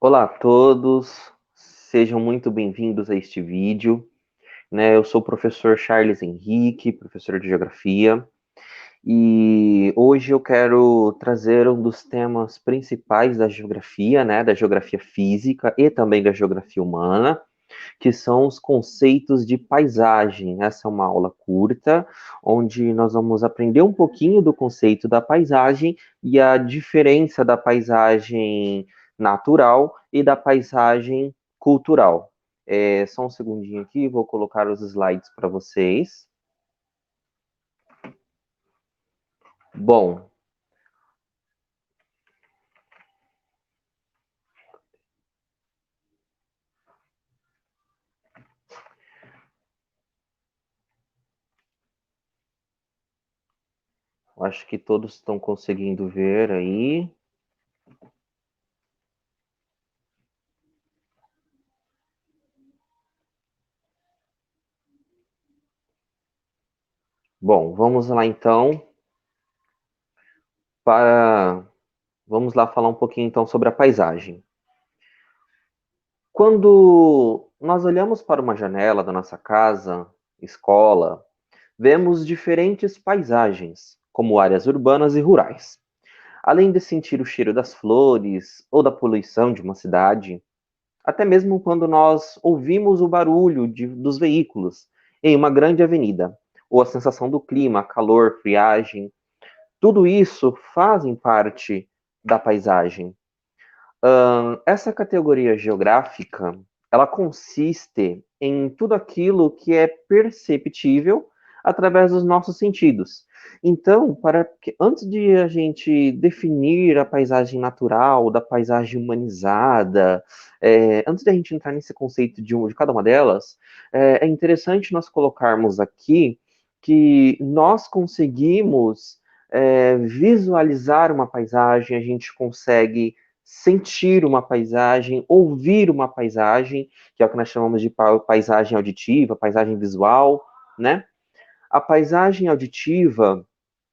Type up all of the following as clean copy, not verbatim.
Olá a todos, sejam muito bem-vindos a este vídeo. Eu sou o professor Charles Henrique, professor de Geografia, e hoje eu quero trazer um dos temas principais da Geografia, da Geografia Física e também da Geografia Humana, que são os conceitos de paisagem. Essa é uma aula curta, onde nós vamos aprender um pouquinho do conceito da paisagem e a diferença da paisagem natural e da paisagem cultural. Só um segundinho aqui, vou colocar os slides para vocês. Bom, acho que todos estão conseguindo ver aí. Bom, vamos lá então para vamos lá falar um pouquinho então sobre a paisagem. Quando nós olhamos para uma janela da nossa casa, escola, vemos diferentes paisagens, como áreas urbanas e rurais. Além de sentir o cheiro das flores ou da poluição de uma cidade, até mesmo quando nós ouvimos o barulho dos veículos em uma grande avenida, ou a sensação do clima, calor, friagem, tudo isso fazem parte da paisagem. Essa categoria geográfica, ela consiste em tudo aquilo que é perceptível através dos nossos sentidos. Então, antes de a gente definir a paisagem natural, da paisagem humanizada, antes de a gente entrar nesse conceito de cada uma delas, é interessante nós colocarmos aqui que nós conseguimos visualizar uma paisagem, a gente consegue sentir uma paisagem, ouvir uma paisagem, que é o que nós chamamos de paisagem auditiva, paisagem visual, né? A paisagem auditiva,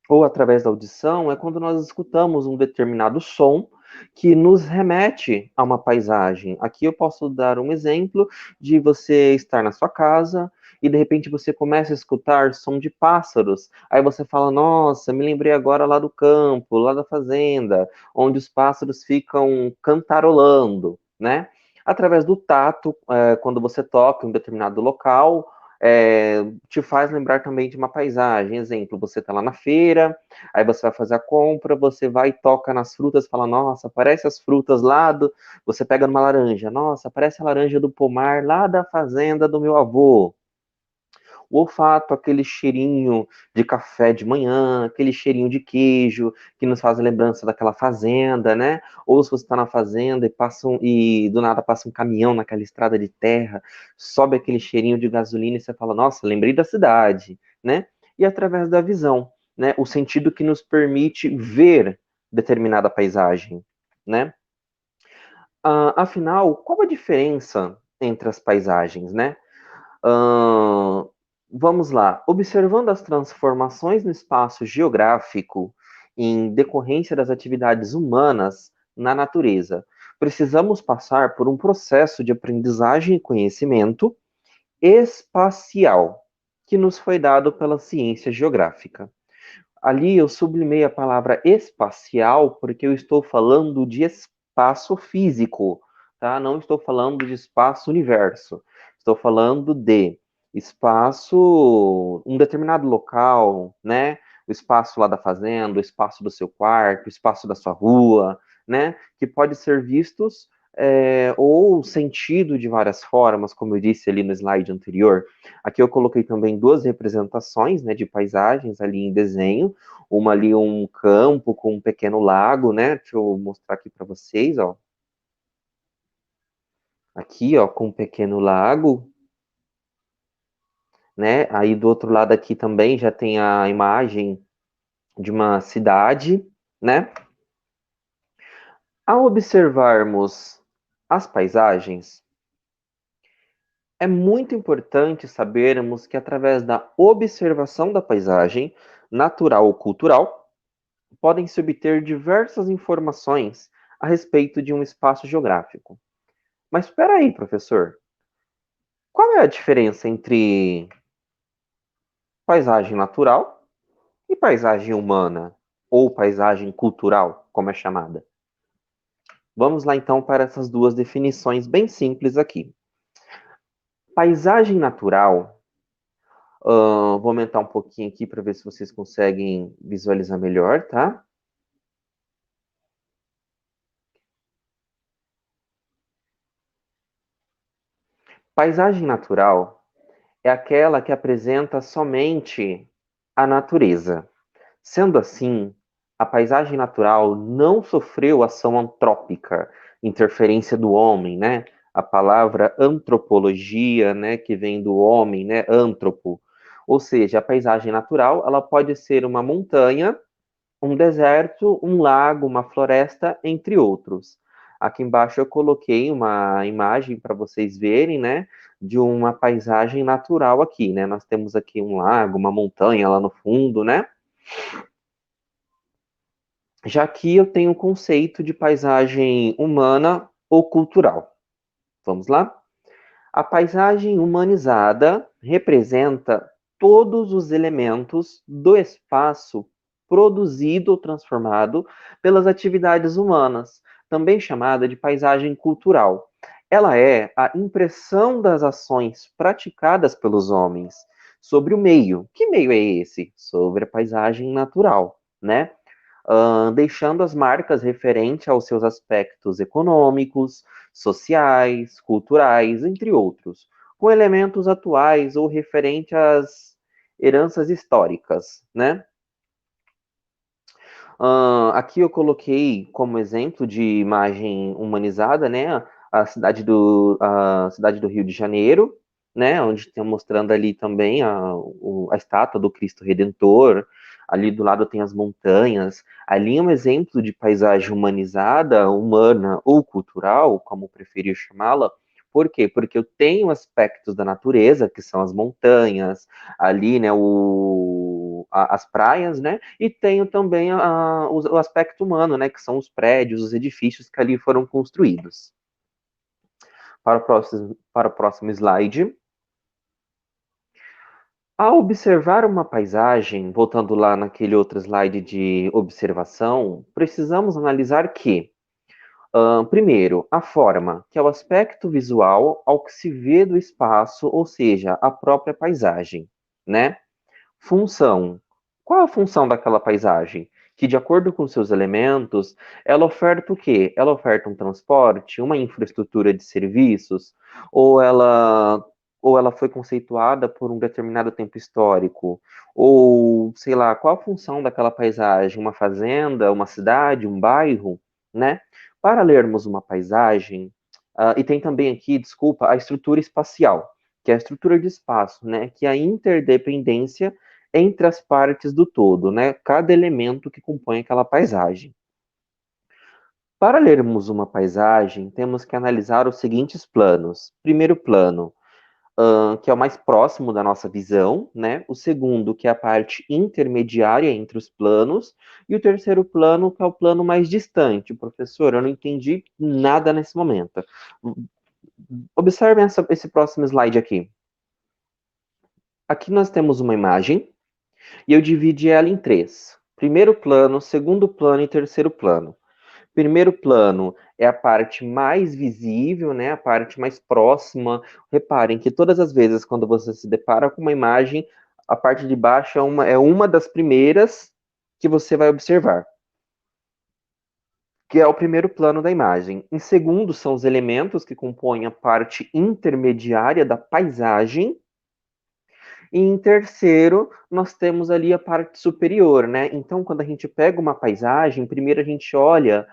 ou através da audição, é quando nós escutamos um determinado som que nos remete a uma paisagem. Aqui eu posso dar um exemplo de você estar na sua casa e de repente você começa a escutar som de pássaros. Aí você fala: "Nossa, me lembrei agora lá do campo, lá da fazenda, onde os pássaros ficam cantarolando", né? Através do tato, quando você toca em um determinado local, te faz lembrar também de uma paisagem. Exemplo, você está lá na feira, aí você vai fazer a compra, você vai e toca nas frutas, fala: "Nossa, parece as frutas lá do..." Você pega numa laranja: "Nossa, parece a laranja do pomar lá da fazenda do meu avô." O olfato, aquele cheirinho de café de manhã, aquele cheirinho de queijo, que nos faz lembrança daquela fazenda, né? Ou se você está na fazenda e do nada passa um caminhão naquela estrada de terra, sobe aquele cheirinho de gasolina e você fala: "Nossa, lembrei da cidade", né? E através da visão, né? O sentido que nos permite ver determinada paisagem, né? Afinal, qual a diferença entre as paisagens, né? Ahn, Vamos lá. Observando as transformações no espaço geográfico em decorrência das atividades humanas na natureza, precisamos passar por um processo de aprendizagem e conhecimento espacial que nos foi dado pela ciência geográfica. Ali eu sublimei a palavra espacial porque eu estou falando de espaço físico, tá? Não estou falando de espaço universo. Estou falando de espaço, um determinado local, né? O espaço lá da fazenda, o espaço do seu quarto, o espaço da sua rua, né? Que pode ser vistos ou sentido de várias formas, como eu disse ali no slide anterior. Aqui eu coloquei também duas representações, né, de paisagens ali em desenho, uma ali um campo com um pequeno lago, né? Deixa eu mostrar aqui para vocês, ó. Aqui, ó, com um pequeno lago, né? Aí do outro lado aqui também já tem a imagem de uma cidade, né? Ao observarmos as paisagens, é muito importante sabermos que através da observação da paisagem, natural ou cultural, podem se obter diversas informações a respeito de um espaço geográfico. Mas espera aí, professor. Qual é a diferença entre paisagem natural e paisagem humana, ou paisagem cultural, como é chamada? Vamos lá então para essas duas definições bem simples aqui. Paisagem natural, vou aumentar um pouquinho aqui para ver se vocês conseguem visualizar melhor, tá? Paisagem natural é aquela que apresenta somente a natureza. Sendo assim, a paisagem natural não sofreu ação antrópica, interferência do homem, né? A palavra antropologia, né, que vem do homem, né, antropo. Ou seja, a paisagem natural, ela pode ser uma montanha, um deserto, um lago, uma floresta, entre outros. Aqui embaixo eu coloquei uma imagem para vocês verem, né, de uma paisagem natural aqui, né? Nós temos aqui um lago, uma montanha lá no fundo, né? Já aqui eu tenho o conceito de paisagem humana ou cultural. Vamos lá? A paisagem humanizada representa todos os elementos do espaço produzido ou transformado pelas atividades humanas, também chamada de paisagem cultural. Ela é a impressão das ações praticadas pelos homens sobre o meio. Que meio é esse? Sobre a paisagem natural, né? Deixando as marcas referentes aos seus aspectos econômicos, sociais, culturais, entre outros, com elementos atuais ou referente às heranças históricas, né? Aqui eu coloquei como exemplo de imagem humanizada, né, a cidade do Rio de Janeiro, né, onde está mostrando ali também a estátua do Cristo Redentor, ali do lado tem as montanhas, ali é um exemplo de paisagem humanizada, humana ou cultural, como preferir chamá-la. Por quê? Porque eu tenho aspectos da natureza, que são as montanhas, ali, né, as praias, né, e tenho também o aspecto humano, né, que são os prédios, os edifícios que ali foram construídos. Para o próximo slide. Ao observar uma paisagem, voltando lá naquele outro slide de observação, precisamos analisar que, primeiro, a forma, que é o aspecto visual ao que se vê do espaço, ou seja, a própria paisagem, né? Função. Qual a função daquela paisagem? Que, de acordo com seus elementos, ela oferta o quê? Ela oferta um transporte, uma infraestrutura de serviços, ou ela, ou ela foi conceituada por um determinado tempo histórico, ou, sei lá, qual a função daquela paisagem? Uma fazenda, uma cidade, um bairro, né? Para lermos uma paisagem, e tem também aqui, desculpa, a estrutura espacial, que é a estrutura de espaço, né? Que é a interdependência entre as partes do todo, né? Cada elemento que compõe aquela paisagem. Para lermos uma paisagem, temos que analisar os seguintes planos. Primeiro plano, que é o mais próximo da nossa visão, né? O segundo, que é a parte intermediária entre os planos, e o terceiro plano, que é o plano mais distante. Professor, eu não entendi nada nesse momento. Observem esse próximo slide aqui. Aqui nós temos uma imagem e eu dividi ela em três: primeiro plano, segundo plano e terceiro plano. Primeiro plano é a parte mais visível, né, a parte mais próxima. Reparem que todas as vezes quando você se depara com uma imagem, a parte de baixo é uma das primeiras que você vai observar, que é o primeiro plano da imagem. Em segundo, são os elementos que compõem a parte intermediária da paisagem. E em terceiro, nós temos ali a parte superior, né? Então, quando a gente pega uma paisagem, primeiro a gente olha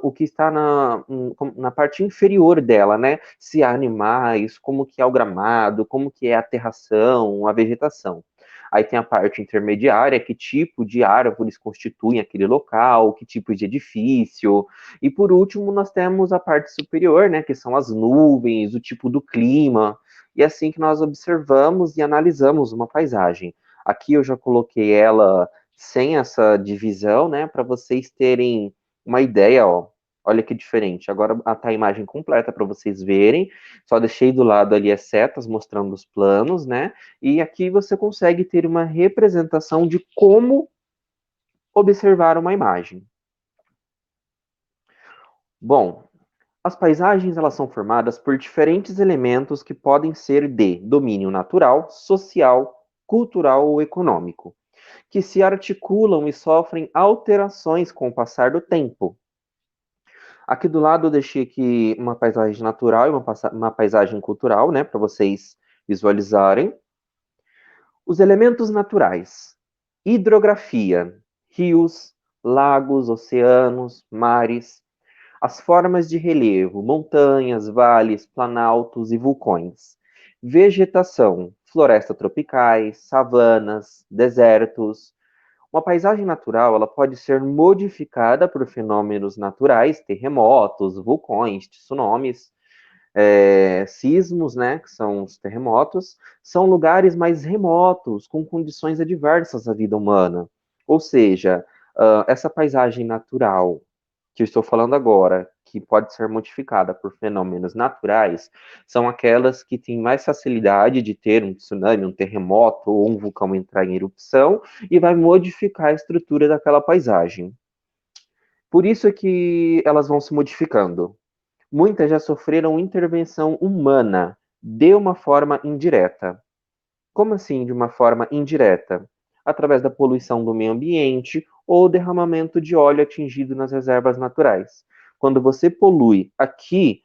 o que está na parte inferior dela, né? Se há animais, como que é o gramado, como que é a terração, a vegetação. Aí tem a parte intermediária, que tipo de árvores constituem aquele local, que tipo de edifício. E por último, nós temos a parte superior, né? Que são as nuvens, o tipo do clima. E é assim que nós observamos e analisamos uma paisagem. Aqui eu já coloquei ela sem essa divisão, né, para vocês terem uma ideia, ó. Olha que diferente. Agora tá a imagem completa para vocês verem. Só deixei do lado ali as setas mostrando os planos, né? E aqui você consegue ter uma representação de como observar uma imagem. Bom, as paisagens elas são formadas por diferentes elementos que podem ser de domínio natural, social, cultural ou econômico, que se articulam e sofrem alterações com o passar do tempo. Aqui do lado eu deixei aqui uma paisagem natural e uma paisagem cultural, né, para vocês visualizarem. Os elementos naturais: hidrografia, rios, lagos, oceanos, mares, as formas de relevo, montanhas, vales, planaltos e vulcões. Vegetação, floresta tropicais, savanas, desertos. Uma paisagem natural, ela pode ser modificada por fenômenos naturais, terremotos, vulcões, tsunamis, sismos, né, que são os terremotos, são lugares mais remotos, com condições adversas à vida humana. Ou seja, essa paisagem natural que eu estou falando agora, que pode ser modificada por fenômenos naturais, são aquelas que têm mais facilidade de ter um tsunami, um terremoto ou um vulcão entrar em erupção e vai modificar a estrutura daquela paisagem. Por isso é que elas vão se modificando. Muitas já sofreram intervenção humana de uma forma indireta. Como assim de uma forma indireta? Através da poluição do meio ambiente ou derramamento de óleo atingido nas reservas naturais. Quando você polui aqui,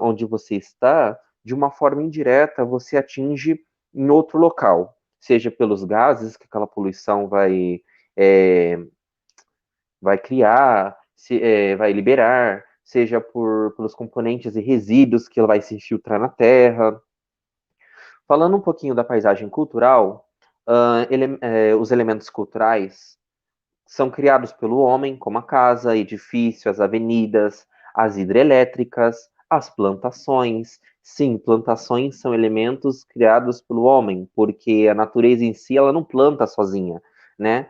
onde você está, de uma forma indireta, você atinge em outro local, seja pelos gases que aquela poluição vai criar, vai liberar, seja pelos componentes e resíduos que ela vai se infiltrar na terra. Falando um pouquinho da paisagem cultural, os elementos culturais são criados pelo homem, como a casa, edifício, as avenidas, as hidrelétricas, as plantações. Sim, plantações são elementos criados pelo homem, porque a natureza em si ela não planta sozinha, né?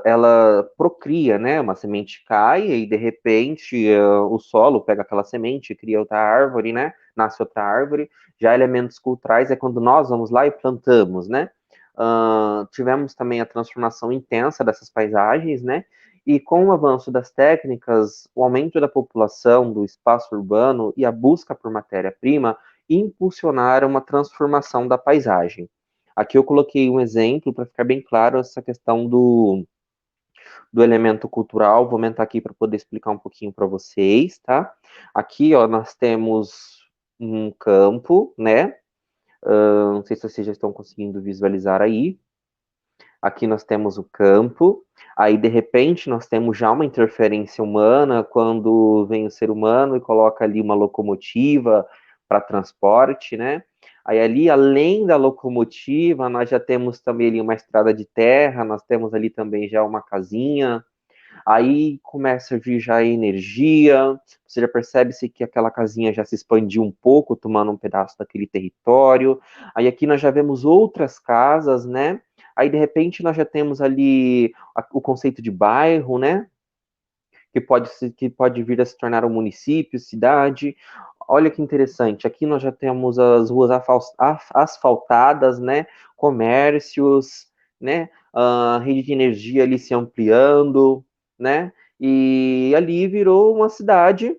Ela procria, né? Uma semente cai e de repente o solo pega aquela semente e cria outra árvore, né? Nasce outra árvore. Já elementos culturais é quando nós vamos lá e plantamos, né? Tivemos também a transformação intensa dessas paisagens, né? E com o avanço das técnicas, o aumento da população, do espaço urbano e a busca por matéria-prima impulsionaram uma transformação da paisagem. Aqui eu coloquei um exemplo para ficar bem claro essa questão do elemento cultural. Vou aumentar aqui para poder explicar um pouquinho para vocês, tá? Aqui, ó, nós temos um campo, né? Não sei se vocês já estão conseguindo visualizar aí. Aqui nós temos o campo, aí de repente nós temos já uma interferência humana quando vem o ser humano e coloca ali uma locomotiva para transporte, né? Aí ali, além da locomotiva, nós já temos também ali uma estrada de terra, nós temos ali também já uma casinha, aí começa a vir já a energia, você já percebe-se que aquela casinha já se expandiu um pouco, tomando um pedaço daquele território, aí aqui nós já vemos outras casas, né? Aí de repente nós já temos ali o conceito de bairro, né? Que pode vir a se tornar um município, cidade. Olha que interessante, aqui nós já temos as ruas asfaltadas, né? Comércios, né? A rede de energia ali se ampliando, né? E ali virou uma cidade,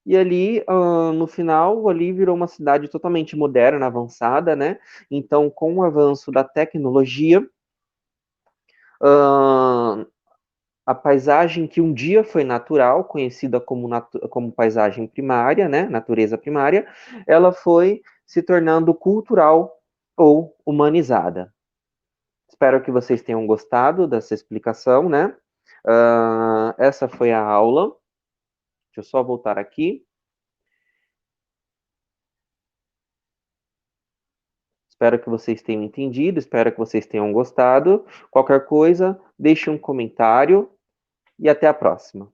e ali, no final, ali virou uma cidade totalmente moderna, avançada, né? Então, com o avanço da tecnologia, uh, a paisagem que um dia foi natural, conhecida como paisagem primária, né, natureza primária, ela foi se tornando cultural ou humanizada. Espero que vocês tenham gostado dessa explicação, né? Essa foi a aula. Deixa eu só voltar aqui. Espero que vocês tenham entendido, espero que vocês tenham gostado. Qualquer coisa, deixe um comentário e até a próxima.